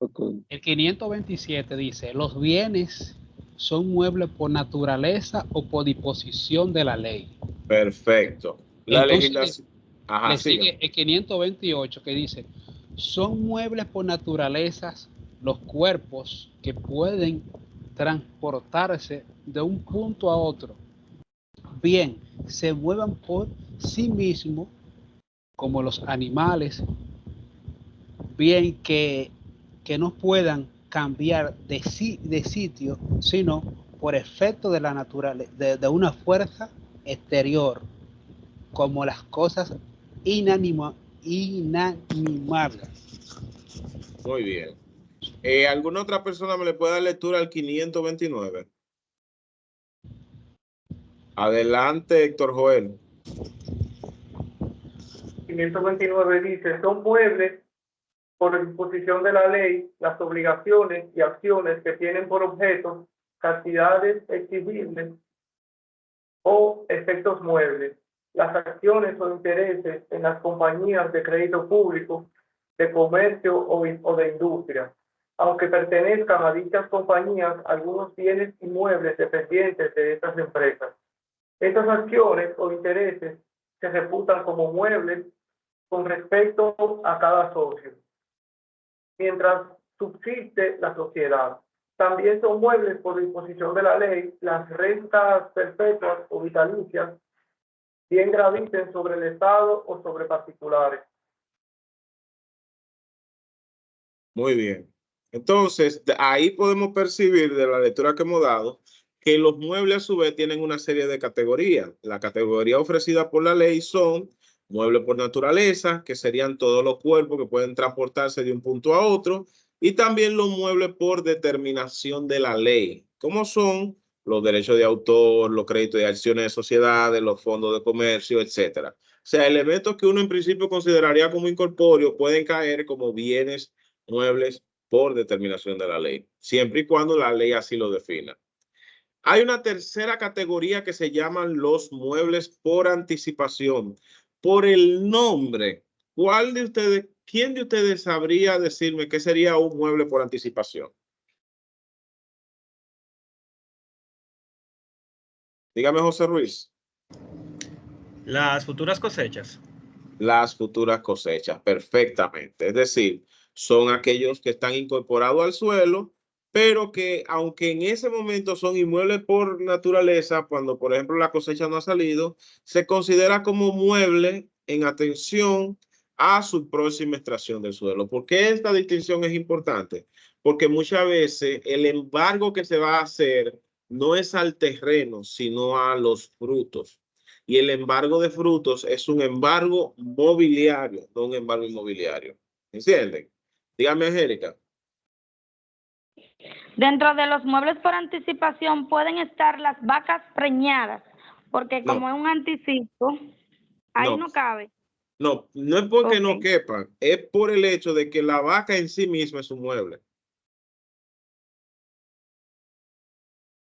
Okay. El 527 dice, los bienes son muebles por naturaleza o por disposición de la ley. Perfecto. La Entonces, legislación. Ajá, le siga. sigue el 528 que dice, son muebles por naturaleza los cuerpos que pueden transportarse de un punto a otro, bien se muevan por sí mismos como los animales, bien que no puedan cambiar de sitio, sino por efecto de la naturaleza, de una fuerza exterior, como las cosas inanimables. Muy bien. ¿Alguna otra persona me le puede dar lectura al 529? Adelante, Héctor Joel. 529 dice, son muebles por disposición de la ley las obligaciones y acciones que tienen por objeto cantidades exigibles o efectos muebles, las acciones o intereses en las compañías de crédito público, de comercio o de industria, aunque pertenezcan a dichas compañías algunos bienes inmuebles dependientes de estas empresas. Estas acciones o intereses se reputan como muebles con respecto a cada socio, mientras subsiste la sociedad. También son muebles por disposición de la ley las rentas perpetuas o vitalicias, bien graviten sobre el Estado o sobre particulares. Muy bien. Entonces, ahí podemos percibir de la lectura que hemos dado que los muebles a su vez tienen una serie de categorías. La categoría ofrecida por la ley son muebles por naturaleza, que serían todos los cuerpos que pueden transportarse de un punto a otro, y también los muebles por determinación de la ley, como son los derechos de autor, los créditos de acciones de sociedades, los fondos de comercio, etcétera. O sea, elementos que uno en principio consideraría como incorpóreos pueden caer como bienes muebles por determinación de la ley, siempre y cuando la ley así lo defina. Hay una tercera categoría que se llaman los muebles por anticipación. Por el nombre, ¿quién de ustedes sabría decirme qué sería un mueble por anticipación? Dígame, José Ruiz. Las futuras cosechas. Las futuras cosechas, perfectamente. Es decir, son aquellos que están incorporados al suelo, pero que aunque en ese momento son inmuebles por naturaleza, cuando por ejemplo la cosecha no ha salido, se considera como mueble en atención a su próxima extracción del suelo. ¿Por qué esta distinción es importante? Porque muchas veces el embargo que se va a hacer no es al terreno, sino a los frutos. Y el embargo de frutos es un embargo mobiliario, no un embargo inmobiliario. ¿Entienden? Dígame, Angélica. Dentro de los muebles por anticipación pueden estar las vacas preñadas, porque No. como es un anticipo, ahí no cabe. No, no es porque no quepan, es por el hecho de que la vaca en sí misma es un mueble.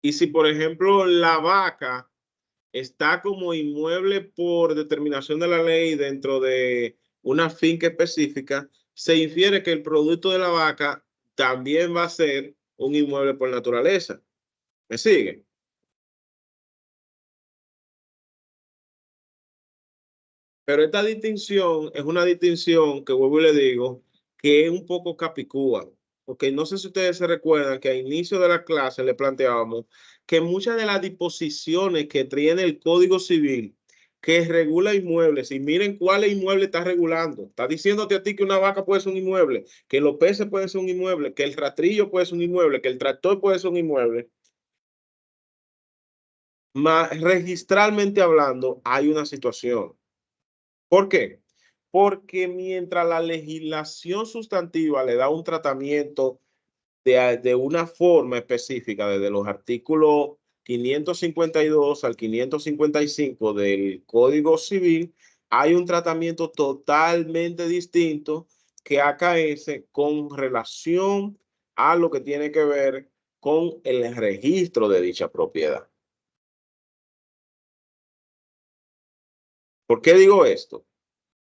Y si, por ejemplo, la vaca está como inmueble por determinación de la ley dentro de una finca específica, se infiere que el producto de la vaca también va a ser un inmueble por naturaleza. ¿Me sigue? Pero esta distinción es una distinción que vuelvo y le digo que es un poco capicúa, porque no sé si ustedes se recuerdan que al inicio de la clase le planteábamos que muchas de las disposiciones que tiene el Código Civil que regula inmuebles, y miren cuál inmueble está regulando. Está diciéndote a ti que una vaca puede ser un inmueble, que los peces pueden ser un inmueble, que el rastrillo puede ser un inmueble, que el tractor puede ser un inmueble. Registralmente hablando, hay una situación. ¿Por qué? Porque mientras la legislación sustantiva le da un tratamiento de una forma específica, desde los artículos 552 al 555 del Código Civil, hay un tratamiento totalmente distinto que acaece con relación a lo que tiene que ver con el registro de dicha propiedad. ¿Por qué digo esto?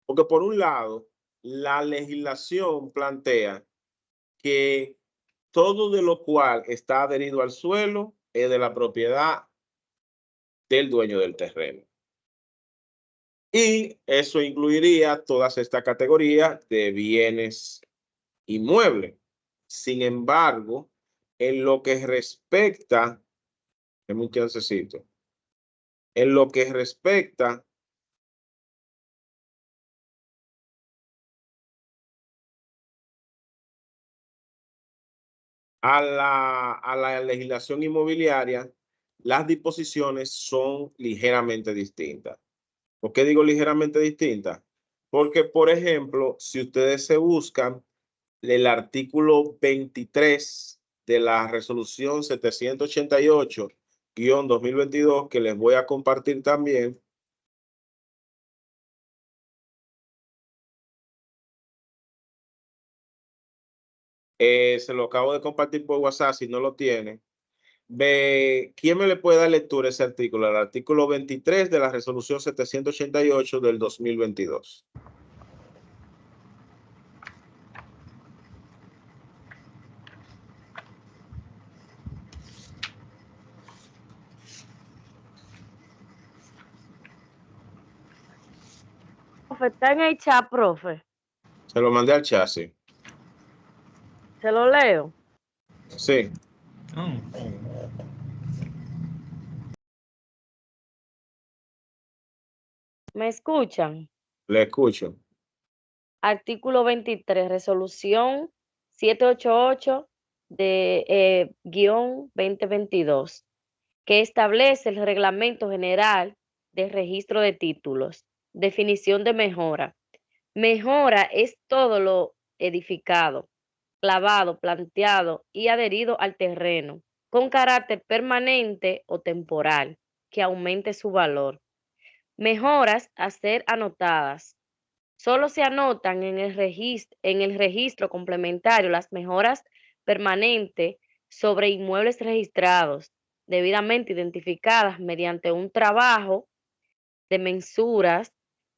Porque por un lado, la legislación plantea que todo de lo cual está adherido al suelo es de la propiedad del dueño del terreno. Y eso incluiría todas estas categorías de bienes inmuebles. Sin embargo, en lo que respecta, en lo que respecta a la legislación inmobiliaria, las disposiciones son ligeramente distintas. ¿Por qué digo ligeramente distintas? Porque, por ejemplo, si ustedes se buscan el artículo 23 de la resolución 788-2022, que les voy a compartir también, se lo acabo de compartir por WhatsApp si no lo tienen. ¿Quién me le puede dar lectura a ese artículo? El artículo 23 de la resolución 788 del 2022. Profe, está en el chat, profe. Se lo mandé al chasis. ¿Se lo leo? Sí. ¿Me escuchan? Le escucho. Artículo 23, resolución 788 de guión 2022, que establece el reglamento general de registro de títulos. Definición de mejora. Mejora es todo lo edificado, clavado, planteado y adherido al terreno, con carácter permanente o temporal, que aumente su valor. Mejoras a ser anotadas. Solo se anotan en el registro complementario las mejoras permanentes sobre inmuebles registrados, debidamente identificadas mediante un trabajo de mensuras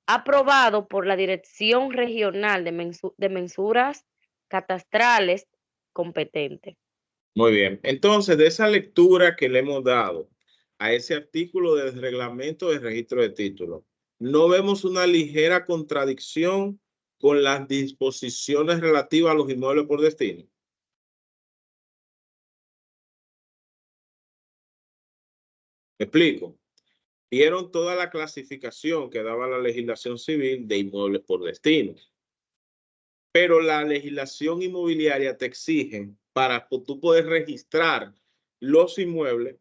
aprobado por la Dirección Regional de Mensuras Catastrales competente. Muy bien. Entonces, de esa lectura que le hemos dado a ese artículo del reglamento de registro de títulos, no vemos una ligera contradicción con las disposiciones relativas a los inmuebles por destino. ¿Me explico? Vieron toda la clasificación que daba la legislación civil de inmuebles por destino. Pero la legislación inmobiliaria te exige, para tú poder registrar los inmuebles,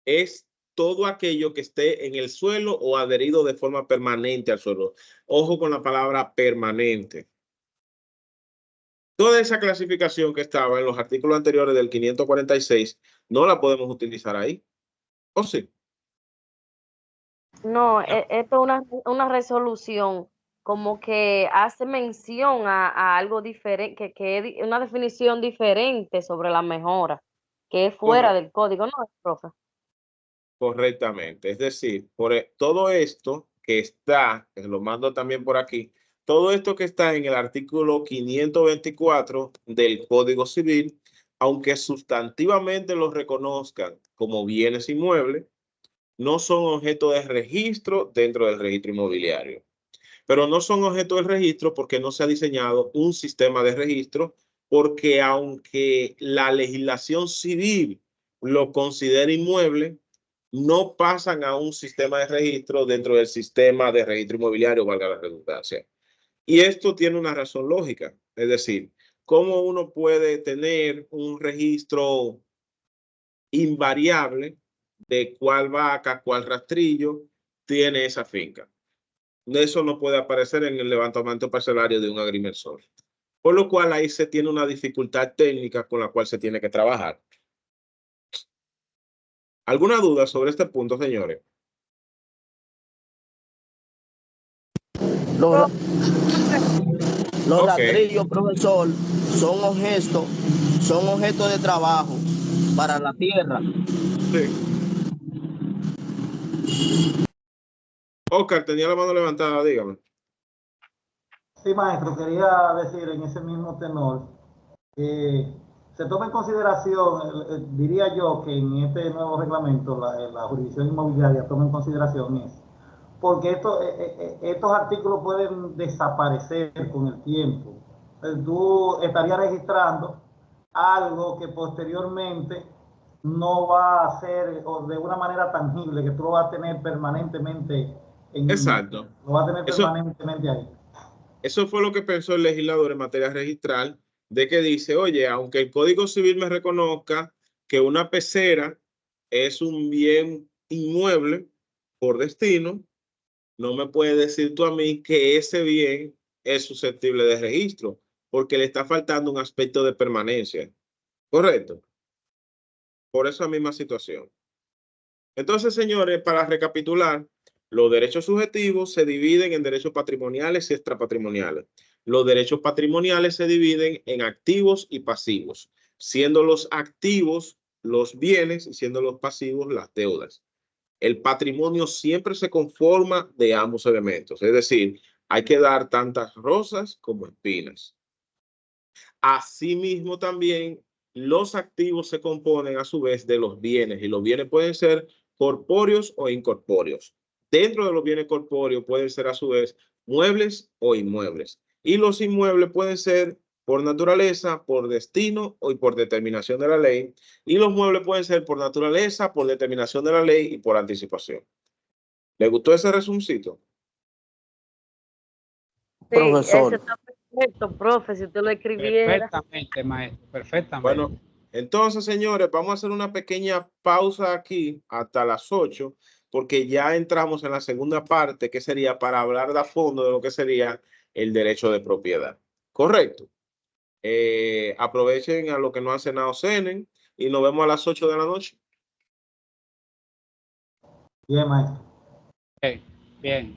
es todo aquello que esté en el suelo o adherido de forma permanente al suelo. Ojo con la palabra permanente. Toda esa clasificación que estaba en los artículos anteriores del 546 no la podemos utilizar ahí. ¿O sí? No, esto es una resolución como que hace mención a algo diferente, que es una definición diferente sobre la mejora, que es fuera del código, ¿no, profe? Correctamente. Es decir, todo esto que está, que lo mando también por aquí, todo esto que está en el artículo 524 del Código Civil, aunque sustantivamente los reconozcan como bienes inmuebles, no son objeto de registro dentro del registro inmobiliario. Pero no son objeto de registro porque no se ha diseñado un sistema de registro, porque aunque la legislación civil lo considere inmueble, no pasan a un sistema de registro dentro del sistema de registro inmobiliario, valga la redundancia. Y esto tiene una razón lógica, es decir, ¿cómo uno puede tener un registro invariable de cuál vaca, cuál rastrillo tiene esa finca? Eso no puede aparecer en el levantamiento parcelario de un agrimensor. Por lo cual ahí se tiene una dificultad técnica con la cual se tiene que trabajar. ¿Alguna duda sobre este punto, señores? Los rastrillos, profesor, son objetos de trabajo para la tierra. Sí. Oscar, tenía la mano levantada, dígame. Sí, maestro, quería decir en ese mismo tenor que se toma en consideración, diría yo que en este nuevo reglamento la jurisdicción inmobiliaria toma en consideración eso, porque estos artículos pueden desaparecer con el tiempo. Entonces, tú estarías registrando algo que posteriormente no va a ser o de una manera tangible, que tú lo vas a tener permanentemente en Exacto. lo vas a tener permanentemente ahí. Eso fue lo que pensó el legislador en materia registral, de que dice, oye, aunque el Código Civil me reconozca que una pecera es un bien inmueble por destino, no me puedes decir tú a mí que ese bien es susceptible de registro, porque le está faltando un aspecto de permanencia. ¿Correcto? Por esa misma situación. Entonces, señores, para recapitular, los derechos subjetivos se dividen en derechos patrimoniales y extrapatrimoniales. Los derechos patrimoniales se dividen en activos y pasivos, siendo los activos los bienes y siendo los pasivos las deudas. El patrimonio siempre se conforma de ambos elementos, es decir, hay que dar tantas rosas como espinas. Asimismo, también los activos se componen a su vez de los bienes y los bienes pueden ser corpóreos o incorpóreos. Dentro de los bienes corpóreos pueden ser a su vez muebles o inmuebles. Y los inmuebles pueden ser por naturaleza, por destino o por determinación de la ley. Y los muebles pueden ser por naturaleza, por determinación de la ley y por anticipación. ¿Le gustó ese resumcito? Sí, Profesor. eso está perfecto, profe, si usted lo escribiera. Perfectamente, maestro, perfectamente. Bueno, entonces, señores, vamos a hacer una pequeña pausa aquí hasta las 8, porque ya entramos en la segunda parte, que sería para hablar de fondo de lo que sería el derecho de propiedad. Correcto. Aprovechen a lo que no han cenado, cenen, y nos vemos a las 8 de la noche. Bien, maestro. Ok, bien.